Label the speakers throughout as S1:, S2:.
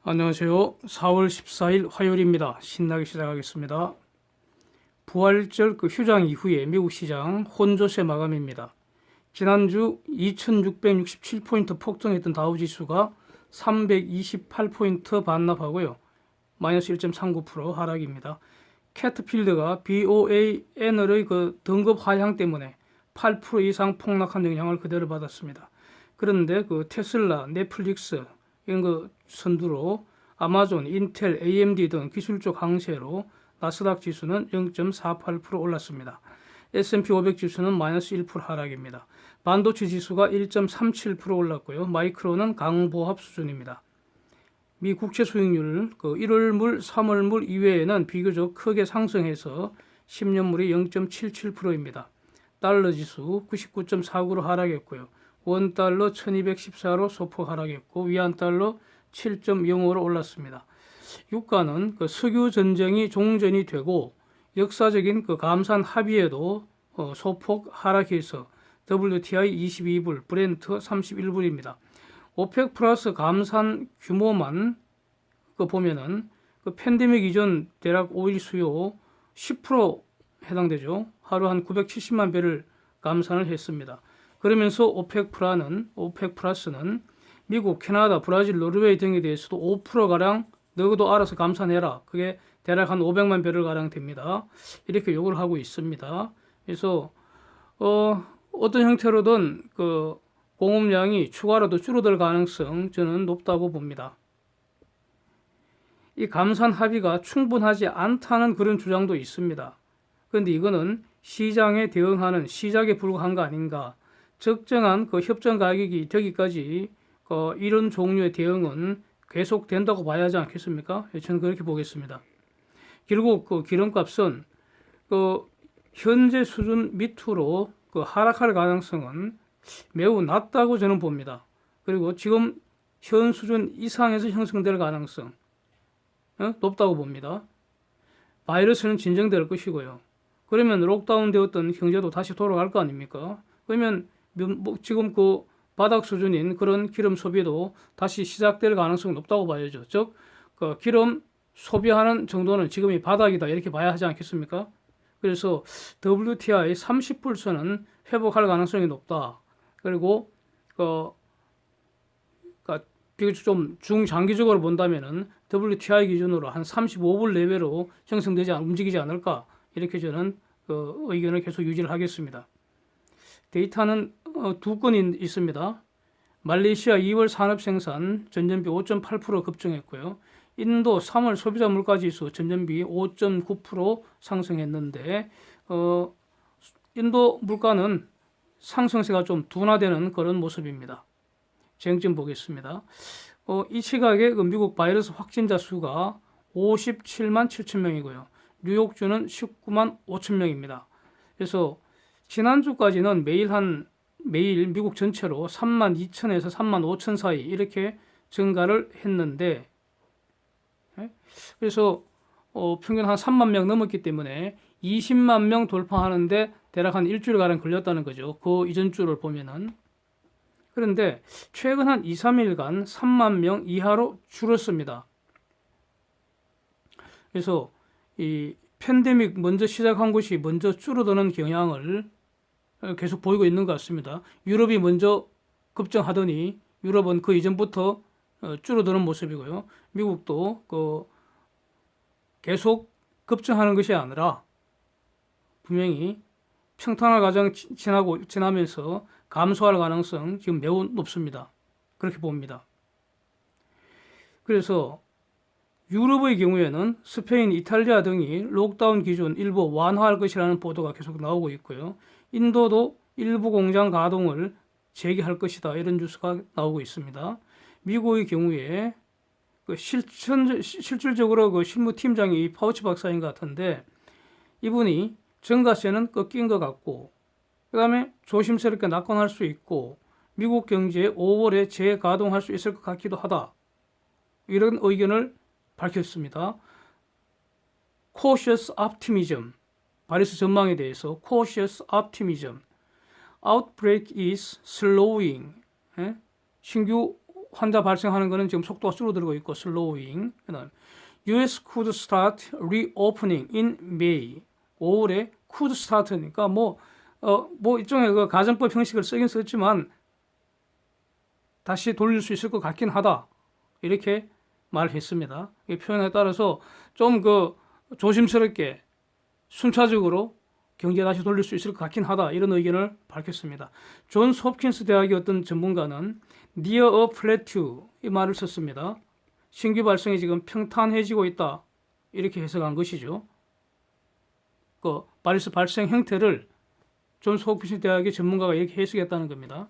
S1: 안녕하세요. 4월 14일 화요일입니다. 신나게 시작하겠습니다. 부활절 휴장 이후에 미국 시장 혼조세 마감입니다. 지난주 2667포인트 폭등했던 다우지수가 328포인트 반납하고요. 마이너스 1.39% 하락입니다. 캐터필드가 BOAN의 등급 하향 때문에 8% 이상 폭락한 영향을 그대로 받았습니다. 그런데 테슬라, 넷플릭스 이런 선두로 아마존, 인텔, AMD 등 기술적 강세로 나스닥 지수는 0.48% 올랐습니다. S&P 500 지수는 마이너스 1% 하락입니다. 반도체 지수가 1.37% 올랐고요. 마이크론은 강보합 수준입니다. 미 국채 수익률 1월물, 3월물 이외에는 비교적 크게 상승해서 10년물이 0.77%입니다. 달러 지수 99.49로 하락했고요. 원달러 1214로 소폭 하락했고 위안달러 7.05로 올랐습니다. 유가는 석유 전쟁이 종전이 되고 역사적인 감산 합의에도 소폭 하락해서 WTI 22불, 브렌트 31불입니다. 오펙 플러스 감산 규모만 보면은 팬데믹 이전 대략 오일 수요 10% 해당되죠. 하루 한 970만 배를 감산을 했습니다. 그러면서 오펙 플러스는 미국, 캐나다, 브라질, 노르웨이 등에 대해서도 5%가량 너희도 알아서 감산해라. 그게 대략 한 500만 배럴 가량 됩니다. 이렇게 요구를 하고 있습니다. 그래서 어떤 형태로든 공급량이 추가로도 줄어들 가능성 저는 높다고 봅니다. 이 감산 합의가 충분하지 않다는 그런 주장도 있습니다. 그런데 이거는 시장에 대응하는 시작에 불과한 거 아닌가. 적정한 협정 가격이 되기까지 이런 종류의 대응은 계속된다고 봐야 하지 않겠습니까? 저는 그렇게 보겠습니다. 결국 기름값은 현재 수준 밑으로 하락할 가능성은 매우 낮다고 저는 봅니다. 그리고 지금 현 수준 이상에서 형성될 가능성 높다고 봅니다. 바이러스는 진정될 것이고요. 그러면 록다운 되었던 경제도 다시 돌아갈 거 아닙니까? 그러면 지금 바닥 수준인 그런 기름 소비도 다시 시작될 가능성이 높다고 봐야죠. 즉, 기름 소비하는 정도는 지금이 바닥이다 이렇게 봐야 하지 않겠습니까? 그래서 WTI 30불선은 회복할 가능성이 높다. 그리고 비교적 좀 중장기적으로 본다면은 WTI 기준으로 한 35불 내외로 움직이지 않을까 이렇게 저는 의견을 계속 유지를 하겠습니다. 데이터는 두 건이 있습니다. 말레이시아 2월 산업생산 전년비 5.8% 급증했고요. 인도 3월 소비자 물가지수 전년비 5.9% 상승했는데 인도 물가는 상승세가 좀 둔화되는 그런 모습입니다. 쟁점 보겠습니다. 이 시각에 미국 바이러스 확진자 수가 57만 7천 명이고요. 뉴욕주는 19만 5천 명입니다. 그래서 지난주까지는 매일 미국 전체로 3만 2천에서 3만 5천 사이 이렇게 증가를 했는데 그래서 평균 한 3만 명 넘었기 때문에 20만 명 돌파하는데 대략 한 일주일가량 걸렸다는 거죠. 그 이전 주를 보면은. 그런데 최근 한 2, 3일간 3만 명 이하로 줄었습니다. 그래서 이 팬데믹 먼저 시작한 곳이 먼저 줄어드는 경향을 계속 보이고 있는 것 같습니다. 유럽이 먼저 급증하더니 유럽은 그 이전부터 줄어드는 모습이고요. 미국도 계속 급증하는 것이 아니라 분명히 평탄화 과정 지나면서 감소할 가능성 지금 매우 높습니다. 그렇게 봅니다. 그래서 유럽의 경우에는 스페인, 이탈리아 등이 록다운 기준 일부 완화할 것이라는 보도가 계속 나오고 있고요. 인도도 일부 공장 가동을 재개할 것이다 이런 뉴스가 나오고 있습니다. 미국의 경우에 실질적으로 실무팀장이 파우치 박사인 것 같은데 이분이 증가세는 꺾인 것 같고 그 다음에 조심스럽게 낙관할 수 있고 미국 경제 5월에 재가동할 수 있을 것 같기도 하다. 이런 의견을 밝혔습니다. cautious optimism, 바이러스 전망에 대해서 cautious optimism, outbreak is slowing, 신규 환자 발생하는 거는 지금 속도가 줄어들고 있고 slowing. 그다음 US could start reopening in May. 5월에 could start니까 뭐 일종의 그 가정법 형식을 쓰긴 썼지만 다시 돌릴 수 있을 것 같긴 하다. 이렇게 말했습니다. 이 표현에 따라서 좀 그 조심스럽게 순차적으로 경제 다시 돌릴 수 있을 것 같긴 하다. 이런 의견을 밝혔습니다. 존스 홉킨스 대학의 어떤 전문가는 near a plateau 이 말을 썼습니다. 신규 발생이 지금 평탄해지고 있다. 이렇게 해석한 것이죠. 그 바이러스 발생 형태를 존스 홉킨스 대학의 전문가가 이렇게 해석했다는 겁니다.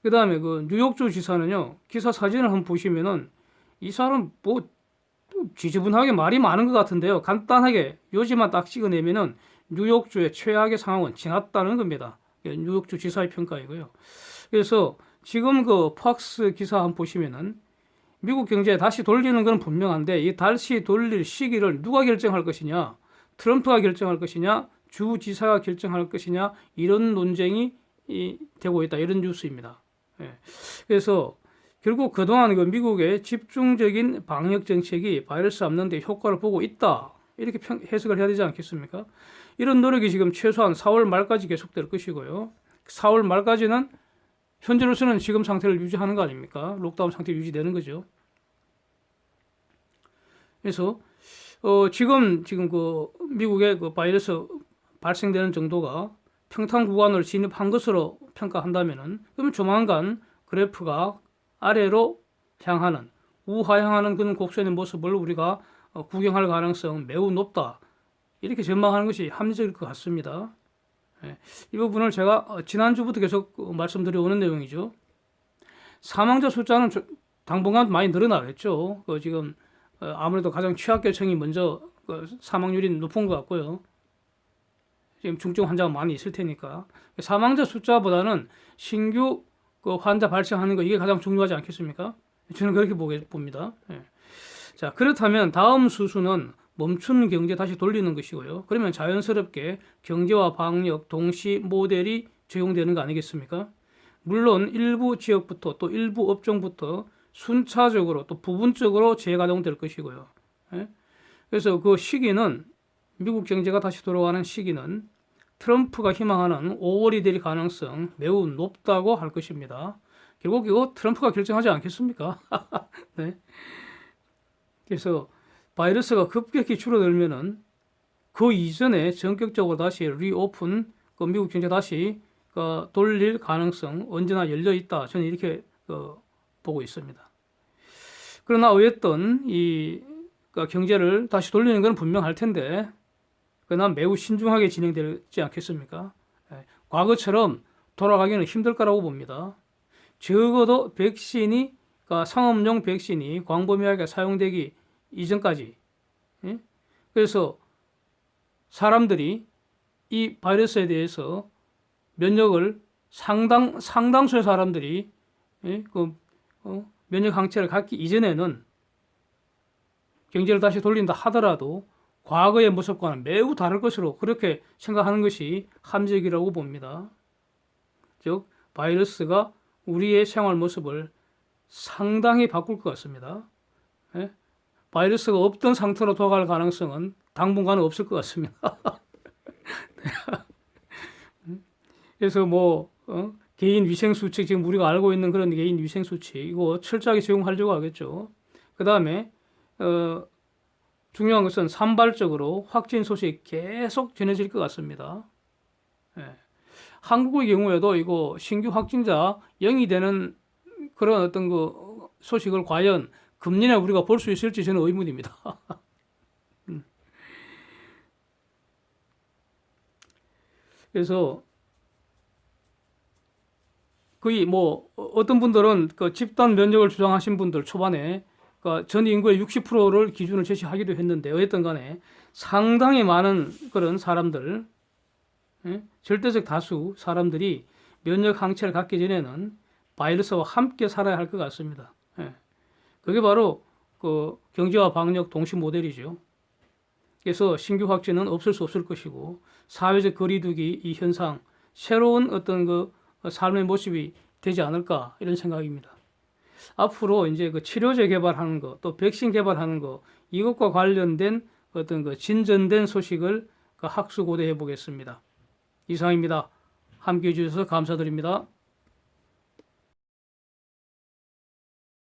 S1: 그 다음에 그 뉴욕주 지사는요, 기사 사진을 한번 보시면은 이 사람 뭐 지저분하게 말이 많은 것 같은데요. 간단하게 요지만 딱 찍어내면은 뉴욕주의 최악의 상황은 지났다는 겁니다. 뉴욕주 지사의 평가이고요. 그래서 지금 그 팍스 기사 한번 보시면은 미국 경제 다시 돌리는 건 분명한데 이 다시 돌릴 시기를 누가 결정할 것이냐, 트럼프가 결정할 것이냐, 주지사가 결정할 것이냐 이런 논쟁이 되고 있다. 이런 뉴스입니다. 예. 그래서 결국 그동안 그 미국의 집중적인 방역 정책이 바이러스 잡는 데 효과를 보고 있다. 이렇게 해석을 해야 되지 않겠습니까? 이런 노력이 지금 최소한 4월 말까지 계속될 것이고요. 4월 말까지는 현재로서는 지금 상태를 유지하는 거 아닙니까? 록다운 상태 유지되는 거죠. 그래서 지금 그 미국의 그 바이러스 발생되는 정도가 평탄 구간을 진입한 것으로 평가한다면은 그러면 조만간 그래프가 아래로 향하는 우하향하는 그런 곡선의 모습을 우리가 구경할 가능성 매우 높다. 이렇게 전망하는 것이 합리적일 것 같습니다. 예, 이 부분을 제가 지난주부터 계속 말씀드려오는 내용이죠. 사망자 숫자는 당분간 많이 늘어나겠죠. 지금 아무래도 가장 취약계층이 먼저 사망률이 높은 것 같고요. 지금 중증 환자가 많이 있을 테니까 사망자 숫자보다는 신규 그 환자 발생하는 거 이게 가장 중요하지 않겠습니까? 저는 그렇게 봅니다. 예. 자, 그렇다면 다음 수순은 멈춘 경제 다시 돌리는 것이고요. 그러면 자연스럽게 경제와 방역 동시 모델이 적용되는 거 아니겠습니까? 물론 일부 지역부터 또 일부 업종부터 순차적으로 또 부분적으로 재가동될 것이고요. 예? 그래서 그 시기는 미국 경제가 다시 돌아가는 시기는 트럼프가 희망하는 5월이 될 가능성 매우 높다고 할 것입니다. 결국 이거 트럼프가 결정하지 않겠습니까? 네. 그래서 바이러스가 급격히 줄어들면은 그 이전에 전격적으로 다시 리오픈 그 미국 경제 다시 돌릴 가능성 언제나 열려 있다. 저는 이렇게 보고 있습니다. 그러나 어쨌든 경제를 다시 돌리는 건 분명할 텐데 그러나 매우 신중하게 진행되지 않겠습니까? 과거처럼 돌아가기는 힘들 거라고 봅니다. 적어도 백신이 상업용 백신이 광범위하게 사용되기 이전까지 그래서 사람들이 이 바이러스에 대해서 면역을 상당수의 사람들이 면역 항체를 갖기 이전에는 경제를 다시 돌린다 하더라도 과거의 모습과는 매우 다를 것으로 그렇게 생각하는 것이 합리적이라고 봅니다. 즉 바이러스가 우리의 생활 모습을 상당히 바꿀 것 같습니다. 바이러스가 없던 상태로 돌아갈 가능성은 당분간은 없을 것 같습니다. 그래서 개인 위생 수칙 지금 우리가 알고 있는 그런 개인 위생 수칙 이거 철저하게 적용하려고 하겠죠. 그 다음에 중요한 것은 산발적으로 확진 소식 계속 전해질 것 같습니다. 한국의 경우에도 이거 신규 확진자 0이 되는 그런 어떤 그 소식을 과연 금년에 우리가 볼 수 있을지 저는 의문입니다. 그래서 거의 어떤 분들은 그 집단 면역을 주장하신 분들 초반에 전 인구의 60%를 기준을 제시하기도 했는데 어쨌든 간에 상당히 많은 그런 사람들 절대적 다수 사람들이 면역 항체를 갖기 전에는 바이러스와 함께 살아야 할 것 같습니다. 그게 바로 그 경제와 방역 동시 모델이죠. 그래서 신규 확진은 없을 수 없을 것이고 사회적 거리두기 이 현상 새로운 어떤 그 삶의 모습이 되지 않을까 이런 생각입니다. 앞으로 이제 그 치료제 개발하는 거, 또 백신 개발하는 거, 이것과 관련된 어떤 그 진전된 소식을 그 학수고대해 보겠습니다. 이상입니다. 함께 해주셔서 감사드립니다.